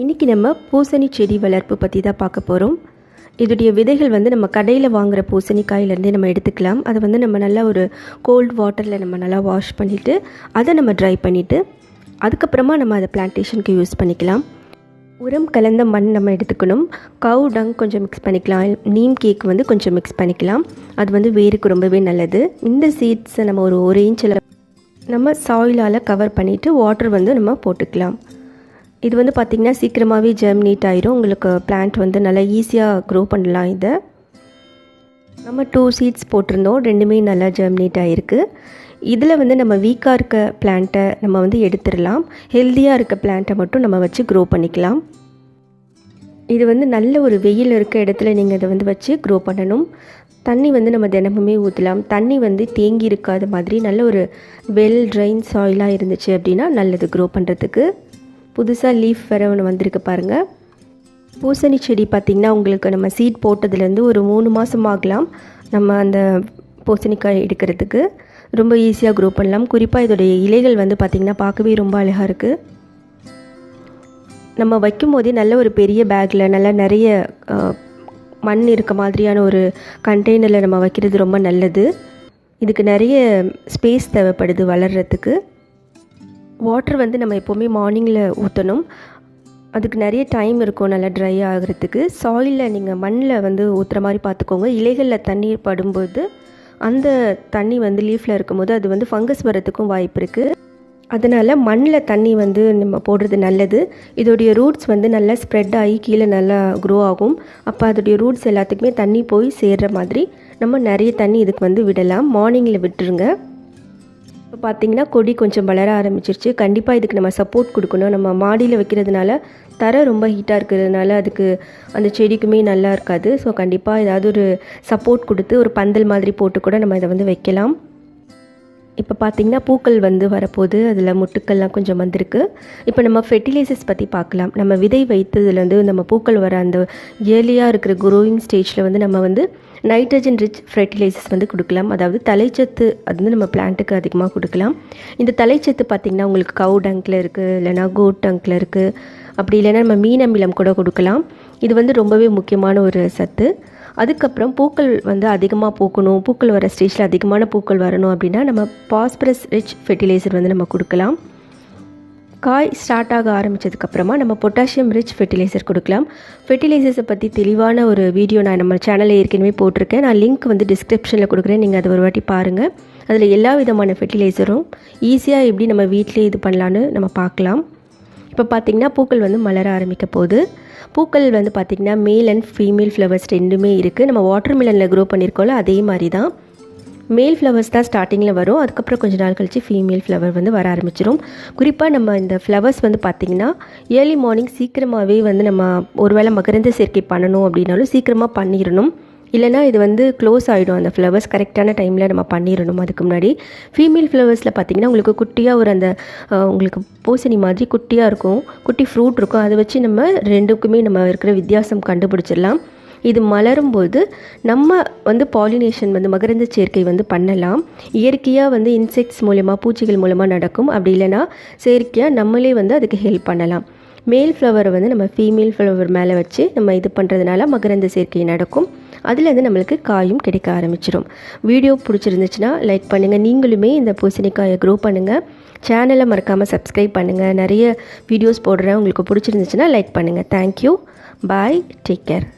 இன்றைக்கி நம்ம பூசணி செடி வளர்ப்பு பற்றி தான் பார்க்க போகிறோம். இதோடைய விதைகள் வந்து நம்ம கடையில் வாங்குகிற பூசணிக்காயிலேருந்தே நம்ம எடுத்துக்கலாம். அதை வந்து நம்ம நல்லா ஒரு கோல்ட் வாட்டரில் நம்ம நல்லா வாஷ் பண்ணிவிட்டு அதை நம்ம ட்ரை பண்ணிவிட்டு அதுக்கப்புறமா நம்ம அதை பிளான்டேஷனுக்கு யூஸ் பண்ணிக்கலாம். உரம் கலந்த மண் நம்ம எடுத்துக்கணும். கவு டங் கொஞ்சம் மிக்ஸ் பண்ணிக்கலாம். நீம் கேக் வந்து கொஞ்சம் மிக்ஸ் பண்ணிக்கலாம். அது வந்து வேருக்கு ரொம்பவே நல்லது. இந்த சீட்ஸை நம்ம ஒரு இன்ச்சில் நம்ம சாயிலால் கவர் பண்ணிவிட்டு வாட்டர் வந்து நம்ம போட்டுக்கலாம். இது வந்து பார்த்திங்கன்னா சீக்கிரமாகவே ஜெர்மினேட் ஆயிரும். உங்களுக்கு பிளான்ட் வந்து நல்லா ஈஸியாக க்ரோ பண்ணலாம். இதை நம்ம 2 சீட்ஸ் போட்டிருந்தோம், ரெண்டுமே நல்லா ஜெர்மினேட் ஆகிருக்கு. இதில் வந்து நம்ம வீக்காக இருக்க பிளான்ட்டை நம்ம வந்து எடுத்துடலாம். ஹெல்த்தியாக இருக்க பிளான்ட்டை மட்டும் நம்ம வச்சு க்ரோ பண்ணிக்கலாம். இது வந்து நல்ல ஒரு வெயில் இருக்க இடத்துல நீங்கள் இதை வந்து வச்சு க்ரோ பண்ணணும். தண்ணி வந்து நம்ம தினமுமே ஊற்றலாம். தண்ணி வந்து தேங்கி இருக்காத மாதிரி நல்ல ஒரு வெல் ட்ரைன் சாயிலாக இருந்துச்சு அப்படின்னா நல்லது க்ரோ பண்ணுறதுக்கு. புதுசாக லீஃப் வேறு ஒன்று வந்திருக்கு பாருங்கள். பூசணி செடி பார்த்திங்கன்னா உங்களுக்கு நம்ம சீட் போட்டதுலேருந்து ஒரு 3 மாதம் ஆகலாம். நம்ம அந்த பூசணிக்காய் எடுக்கிறதுக்கு ரொம்ப ஈஸியாக க்ரோ பண்ணலாம். குறிப்பாக இதோடைய இலைகள் வந்து பார்த்திங்கன்னா பார்க்கவே ரொம்ப அழகாக இருக்குது. நம்ம வைக்கும் போதே நல்ல ஒரு பெரிய பேக்கில் நல்லா நிறைய மண் இருக்க மாதிரியான ஒரு கண்டெய்னரில் நம்ம வைக்கிறது ரொம்ப நல்லது. இதுக்கு நிறைய ஸ்பேஸ் தேவைப்படுது வளர்கிறதுக்கு. வாட்டர் வந்து நம்ம எப்போவுமே மார்னிங்கில் ஊற்றணும். அதுக்கு நிறைய டைம் இருக்கும் நல்லா ட்ரை ஆகிறதுக்கு. சாயிலில் நீங்கள் மண்ணில் வந்து ஊற்றுற மாதிரி பார்த்துக்கோங்க. இலைகளில் தண்ணீர் படும்போது அந்த தண்ணி வந்து லீஃபில் இருக்கும்போது அது வந்து ஃபங்கஸ் வரத்துக்கும் வாய்ப்பு இருக்குது. அதனால் மண்ணில் தண்ணி வந்து நம்ம போடுறது நல்லது. இதோடைய ரூட்ஸ் வந்து நல்லா ஸ்ப்ரெட் ஆகி கீழே நல்லா க்ரோ ஆகும். அப்போ அதோடைய ரூட்ஸ் எல்லாத்துக்குமே தண்ணி போய் சேர்கிற மாதிரி நம்ம நிறைய தண்ணி இதுக்கு வந்து விடலாம். மார்னிங்கில் விட்டுருங்க. இப்போ பார்த்திங்கன்னா கொடி கொஞ்சம் வளர ஆரம்பிச்சிருச்சு. கண்டிப்பாக இதுக்கு நம்ம சப்போர்ட் கொடுக்கணும். நம்ம மாடியில் வைக்கிறதுனால தரை ரொம்ப ஹீட்டாக இருக்கிறதுனால அதுக்கு அந்த செடிக்குமே நல்லா இருக்காது. ஸோ கண்டிப்பாக ஏதாவது ஒரு சப்போர்ட் கொடுத்து ஒரு பந்தல் மாதிரி போட்டு கூட நம்ம இதை வந்து வைக்கலாம். இப்போ பார்த்திங்கன்னா பூக்கள் வந்து வரப்போது, அதில் முட்டுக்கள்லாம் கொஞ்சம் வந்திருக்கு. இப்போ நம்ம ஃபெர்டிலைசர்ஸ் பற்றி பார்க்கலாம். நம்ம விதை வைத்ததுலேருந்து நம்ம பூக்கள் வர அந்த ஏர்லியாக இருக்கிற க்ரோயிங் ஸ்டேஜில் வந்து நம்ம வந்து நைட்ரஜன் ரிச் ஃபெர்டிலைசர்ஸ் வந்து கொடுக்கலாம். அதாவது தலைச்சத்து அது வந்து நம்ம பிளான்ட்டுக்கு அதிகமாக கொடுக்கலாம். இந்த தலைச்சத்து பார்த்திங்கன்னா உங்களுக்கு கவு டங்கில் இருக்குது, இல்லைனா கோட் டங்கில் இருக்குது. அப்படி இல்லைன்னா நம்ம மீனமிலம் கூட கொடுக்கலாம். இது வந்து ரொம்பவே முக்கியமான ஒரு சத்து. அதுக்கப்புறம் பூக்கள் வந்து அதிகமாக பூக்கணும், பூக்கள் வர ஸ்டேஜில் அதிகமான பூக்கள் வரணும் அப்படின்னா நம்ம பாஸ்பரஸ் ரிச் ஃபெர்டிலைசர் வந்து நம்ம கொடுக்கலாம். காய் ஸ்டார்ட் ஆக ஆரம்பித்ததுக்கப்புறமா நம்ம பொட்டாசியம் ரிச் ஃபெர்டிலைசர் கொடுக்கலாம். ஃபெர்டிலைசர்ஸை பற்றி தெளிவான ஒரு வீடியோ நான் நம்ம சேனலில் ஏற்கனவே போட்டிருக்கேன். நான் லிங்க் வந்து டிஸ்கிரிப்ஷனில் கொடுக்குறேன், நீங்கள் அதை ஒரு வாட்டி பாருங்கள். அதில் எல்லா விதமான ஃபெர்டிலைசரும் ஈஸியாக எப்படி நம்ம வீட்டிலே இது பண்ணலான்னு நம்ம பார்க்கலாம். இப்போ பார்த்திங்கன்னா பூக்கள் வந்து மலர ஆரம்பிக்க போகுது. பூக்கள் வந்து பார்த்திங்கன்னா மேல் அண்ட் ஃபீமேல் ஃப்ளவர்ஸ் ரெண்டுமே இருக்குது. நம்ம வாட்டர் மிலனில் க்ரோ பண்ணியிருக்கோம்ல அதே மாதிரி தான். மேல் ஃப்ளவர்ஸ் தான் ஸ்டார்டிங்கில் வரும். அதுக்கப்புறம் கொஞ்சம் நாள் கழித்து ஃபீமேல் ஃப்ளவர் வந்து வர ஆரம்பிச்சிடும். குறிப்பாக நம்ம இந்த ஃப்ளவர்ஸ் வந்து பார்த்திங்கன்னா ஏர்லி மார்னிங் சீக்கிரமாகவே வந்து நம்ம ஒரு வேளை மகரந்த சேர்க்கை பண்ணணும் அப்படின்னாலும் சீக்கிரமாக பண்ணிடணும். இல்லைனா இது வந்து க்ளோஸ் ஆகிடும். அந்த ஃப்ளவர்ஸ் கரெக்டான டைமில் நம்ம பண்ணிடணும். அதுக்கு முன்னாடி ஃபீமேல் ஃப்ளவர்ஸில் பார்த்திங்கன்னா உங்களுக்கு குட்டியாக ஒரு அந்த உங்களுக்கு பூசணி மாதிரி குட்டியாக இருக்கும், குட்டி ஃப்ரூட் இருக்கும். அதை வச்சு நம்ம ரெண்டுக்குமே நம்ம இருக்கிற வித்தியாசம் கண்டுபிடிச்சிடலாம். இது மலரும்போது நம்ம வந்து பாலினேஷன் வந்து மகரந்த சேர்க்கை வந்து பண்ணலாம். இயற்கையாக வந்து இன்செக்ட்ஸ் மூலமாக பூச்சிகள் மூலமாக நடக்கும். அப்படி இல்லைனா செயற்கையாக நம்மளே வந்து அதுக்கு ஹெல்ப் பண்ணலாம். மேல் ஃப்ளவரை வந்து நம்ம ஃபீமேல் ஃப்ளவர் மேலே வச்சு நம்ம இது பண்ணுறதுனால மகரந்த சேர்க்கை நடக்கும். அதுலேருந்து நம்மளுக்கு காயும் கிடைக்க ஆரம்பிச்சிடும். வீடியோ பிடிச்சிருந்துச்சுன்னா லைக் பண்ணுங்கள். நீங்களுமே இந்த பூசணிக்காயை க்ரோ பண்ணுங்கள். சேனலை மறக்காமல் சப்ஸ்கிரைப் பண்ணுங்கள். நிறைய வீடியோஸ் போடுறேன். உங்களுக்கு பிடிச்சிருந்துச்சுன்னா லைக் பண்ணுங்கள். தேங்க்யூ. பாய். Take care.